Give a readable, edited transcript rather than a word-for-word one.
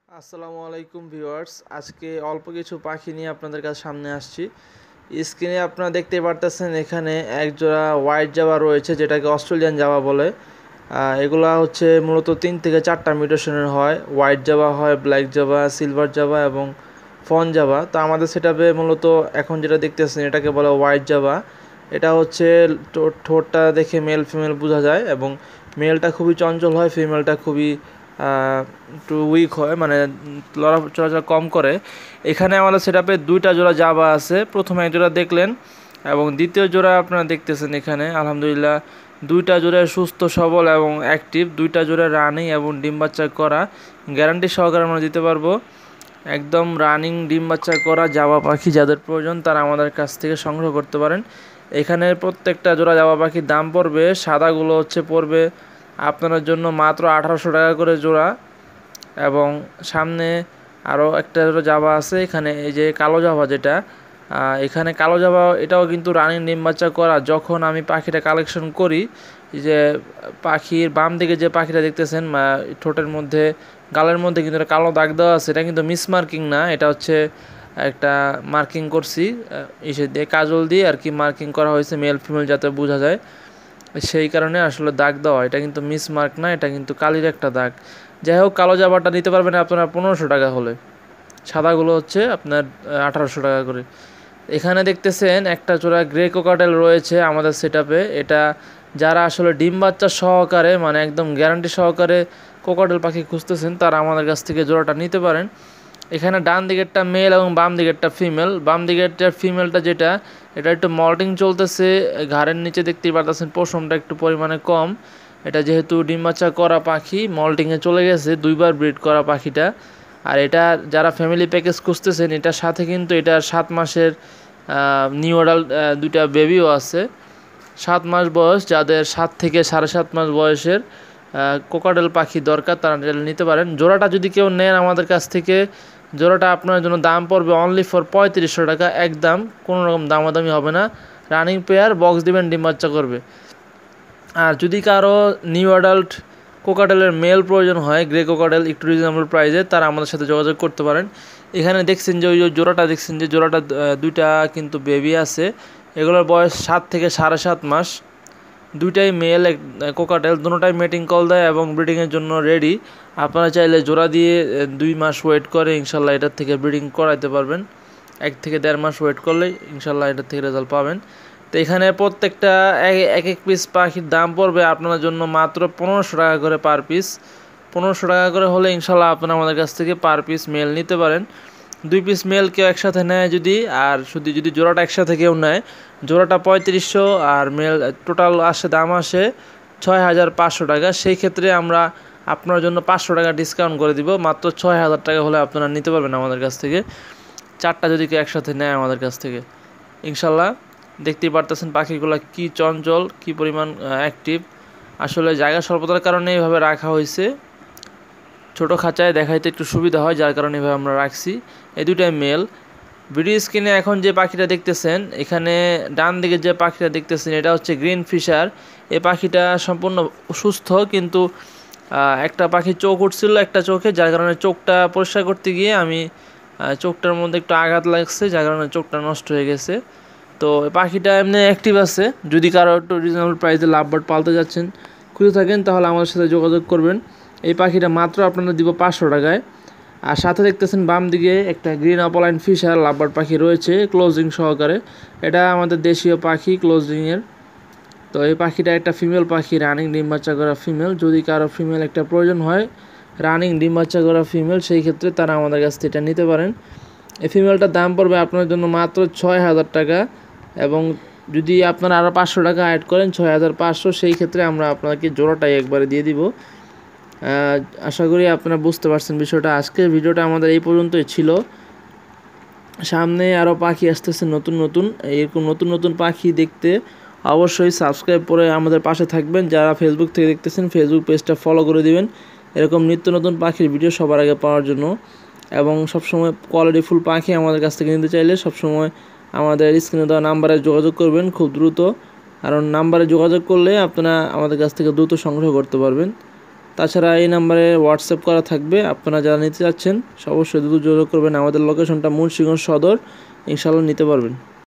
আসসালামু আলাইকুম ভিউয়ার্স, আজকে অল্প কিছু পাখি নিয়ে আপনাদের কাছে সামনে আসছি। স্ক্রিনে আপনারা দেখতে পারতেছেন এখানে এক জোড়া হোয়াইট জাভা রয়েছে, যেটাকে অস্ট্রেলিয়ান জাভা বলে। এগুলা হচ্ছে মূলত 3 থেকে 4টা মিউটেশনের হয়। হোয়াইট জাভা হয়, ব্ল্যাক জাভা, সিলভার জাভা এবং ফন জাভা। তো আমাদের সেটআপে মূলত এখন যেটা দেখতেছেন এটাকে বলে হোয়াইট জাভা। এটা হচ্ছে ঠোঁটটা দেখে মেল ফিমেল বোঝা যায়, এবং মেলটা খুবই চঞ্চল হয়, ফিমেলটা খুবই একটু উইক হয়, মানে চলাচল কম করে। এখানে আমাদের সেটআপে 2টা জোড়া জাভা আছে। প্রথমে এক জোড়া দেখলেন এবং দ্বিতীয় জোড়া আপনারা দেখতেছেন এখানে। আলহামদুলিল্লাহ 2টা জোড়ায় সুস্থ সবল এবং অ্যাক্টিভ, 2টা জোড়া রানিং এবং ডিম বাচ্চা করা, গ্যারান্টি সহকারে আমরা দিতে পারবো। একদম রানিং ডিম বাচ্চা করা জাভা পাখি যাদের প্রয়োজন তারা আমাদের কাছ থেকে সংগ্রহ করতে পারেন। এখানে প্রত্যেকটা জোড়া জাভা পাখির দাম পড়বে, সাদাগুলো পড়বে আপনার জন্য মাত্র 1800 টাকা করে জোড়া। এবং সামনে আরও একটা জাভা আছে এখানে, এই যে কালো জাভা যেটা, এখানে কালো জাভা এটাও কিন্তু রানিং ডিম বাচ্চা করা। যখন আমি পাখিটা কালেকশন করি, যে পাখির বাম দিকে যে পাখিটা দেখতেছেন ঠোঁটের মধ্যে গালের মধ্যে কিন্তু একটা কালো দাগ দেওয়া আছে, এটা কিন্তু মিস মার্কিং না, এটা হচ্ছে একটা মার্কিং করছি ইসে দিয়ে, কাজল দিয়ে আর কি মার্কিং করা হয়েছে মেল ফিমেল যাতে বোঝা যায়, সেই কারণে আসলে দাগ দেওয়া। এটা কিন্তু মিস মার্ক না, এটা কিন্তু কালির একটা দাগ। যাই হোক, কালো জাবাটা নিতে পারবেন আপনারা 1500 টাকা হলে, সাদাগুলো হচ্ছে আপনার 1800 টাকা করে। এখানে দেখতেছেন একটা জোড়া গ্রে কোকাটেল রয়েছে আমাদের সেটআপে। এটা যারা আসলে ডিম বাচ্চা সহকারে, মানে একদম গ্যারান্টি সহকারে কোকাটেল পাখি খুঁজতেছেন তারা আমাদের কাছ থেকে জোড়াটা নিতে পারেন। এখানে ডান দিকেরটা মেল এবং বাম দিকেরটা ফিমেল। বাম দিকেরটা ফিমেলটা যেটা, এটা একটু মল্টিং চলতেছে, ঘাড়ের নিচে দেখতেই পারতেছেন পশমটা একটু পরিমাণে কম। এটা যেহেতু ডিম বাচ্চা করা পাখি, মল্টিংয়ে চলে গেছে, 2বার ব্রিড করা পাখিটা। আর এটা যারা ফ্যামিলি প্যাকেজ খুঁজতেছেন, এটার সাথে কিন্তু এটার 7 মাসের নিউ অ্যাডাল্ট 2টা বেবিও আছে। 7 মাস বয়স, যাদের 7 থেকে 7.5 মাস বয়সের কোকাটেল পাখি দরকার তারা নিতে পারেন। জোড়াটা যদি কেউ নেন আমাদের কাছ থেকে, জোড়াটা আপনার জন্য দাম পড়বে অনলি ফর 3500 টাকা, একদম কোনো রকম দামাদামি হবে না। রানিং পেয়ার, বক্স দিবেন, ডিম বাচ্চা করবে। আর যদি কারো নিউ অ্যাডাল্ট কোকাটেলের মেল প্রয়োজন হয়, গ্রে কোকাটেল একটু রিজনেবল প্রাইসে, তারা আমাদের সাথে যোগাযোগ করতে পারেন। এখানে দেখছেন যে ওই জোড়াটা দেখছেন যে জোড়াটা 2টা কিন্তু বেবি আছে, এগুলোর বয়স 7 থেকে 7.5 মাস। 2টাই মেল কোকাটেল, দুটোটাই মেটিং কল দেয় এবং ব্রিডিংয়ের জন্য রেডি। আপনারা চাইলে জোড়া দিয়ে 2 মাস ওয়েট করে ইনশাল্লাহ এটার থেকে ব্রিডিং করাইতে পারবেন। 1 থেকে 1.5 মাস ওয়েট করলে ইনশাল্লাহ এটার থেকে রেজাল্ট পাবেন। তো এখানে প্রত্যেকটা এক এক পিস পাখির দাম পড়বে আপনার জন্য মাত্র 1500 টাকা করে পার পিস। 1500 টাকা করে হলে ইনশাল্লাহ আপনারা আমাদের কাছ থেকে পার পিস মেল নিতে পারেন। 2 পিস মেল কেউ একসাথে নেয় যদি, আর যদি জোড়াটা একসাথে কেউ নেয়, জোড়াটা 3500 আর মেল টোটাল দাম আসে 6500 টাকা। সেই ক্ষেত্রে আমরা আপনার জন্য 500 টাকা ডিসকাউন্ট করে দিব, মাত্র 6000 টাকা হলে আপনারা নিতে পারবেন আমাদের কাছ থেকে, 4টা যদি কেউ একসাথে নেয় আমাদের কাছ থেকে ইনশাল্লাহ। দেখতেই পারতেছেন পাখিগুলো কি চঞ্চল, কি পরিমাণ অ্যাক্টিভ। আসলে জায়গা স্বল্পতার কারণে এইভাবে রাখা হয়েছে, ছোটো খাঁচায় দেখাইতে একটু সুবিধা হয়, যার কারণে এভাবে আমরা রাখছি। এই 2টাই মেল। ভিডিও স্ক্রিনে এখন যে পাখিটা দেখতেছেন, এখানে ডান দিকে যে পাখিটা দেখতেছেন এটা হচ্ছে গ্রিন ফিশার। এই পাখিটা সম্পূর্ণ সুস্থ, কিন্তু একটা পাখির চোখ উঠছিল একটা চোখে, যার কারণে চোখটা পরিষ্কার করতে গিয়ে আমি চোখটার মধ্যে একটু আঘাত লাগছে, যার কারণে চোখটা নষ্ট হয়ে গেছে। তো পাখিটা এমনি অ্যাক্টিভ আছে, যদি কারো একটু রিজনেবল প্রাইসে লাভবার্ড পালতে যাচ্ছেন খুঁজে থাকেন তাহলে আমাদের সাথে যোগাযোগ করবেন। এই পাখিটা মাত্র আপনারা দিব 500 টাকায়। আর সাথে দেখতেছেন বাম দিকে একটা গ্রিন অপলাইন ফিশার লাভবার্ড পাখি রয়েছে ক্লোজিং সহকারে। এটা আমাদের দেশীয় পাখি ক্লোজিংয়ের। তো এই পাখিটা একটা ফিমেল পাখি, রানিং ডিম বাচ্চা করা ফিমেল। যদি কারো ফিমেল একটা প্রয়োজন হয়, রানিং ডিম বাচ্চা করা ফিমেল, সেই ক্ষেত্রে তারা আমাদের কাছ থেকে এটা নিতে পারেন। এই ফিমেলটার দাম পড়বে আপনার জন্য মাত্র 6000 টাকা, এবং যদি আপনারা আরও 500 টাকা অ্যাড করেন 6500, সেই ক্ষেত্রে আমরা আপনাকে জোড়াটাই একবারে দিয়ে দিব। আশা করি আপনারা বুঝতে পারছেন বিষয়টা। আজকের ভিডিওটা আমাদের এই পর্যন্তই ছিল। সামনে আরও পাখি আসতেছে নতুন নতুন, এরকম নতুন নতুন পাখি দেখতে অবশ্যই সাবস্ক্রাইব করে আমাদের পাশে থাকবেন। যারা ফেসবুক থেকে দেখতেছেন ফেসবুক পেজটা ফলো করে দিবেন, এরকম নিত্য নতুন পাখির ভিডিও সবার আগে পাওয়ার জন্য। এবং সবসময় কোয়ালিটিফুল পাখি আমাদের কাছ থেকে নিতে চাইলে সবসময় আমাদের স্ক্রিনে দেওয়া নাম্বারে যোগাযোগ করবেন খুব দ্রুত, কারণ নাম্বারে যোগাযোগ করলে আপনারা আমাদের কাছ থেকে দ্রুত সংগ্রহ করতে পারবেন। তাছাড়া এই নাম্বারে হোয়াটসঅ্যাপ করা থাকবে। আপনারা যারা নিতে চাচ্ছেন অবশ্যই দ্রুত যোগাযোগ করবেন। আমাদের লোকেশনটা মুন্সিগঞ্জ সদর, ইনশাআল্লাহ নিতে পারবেন।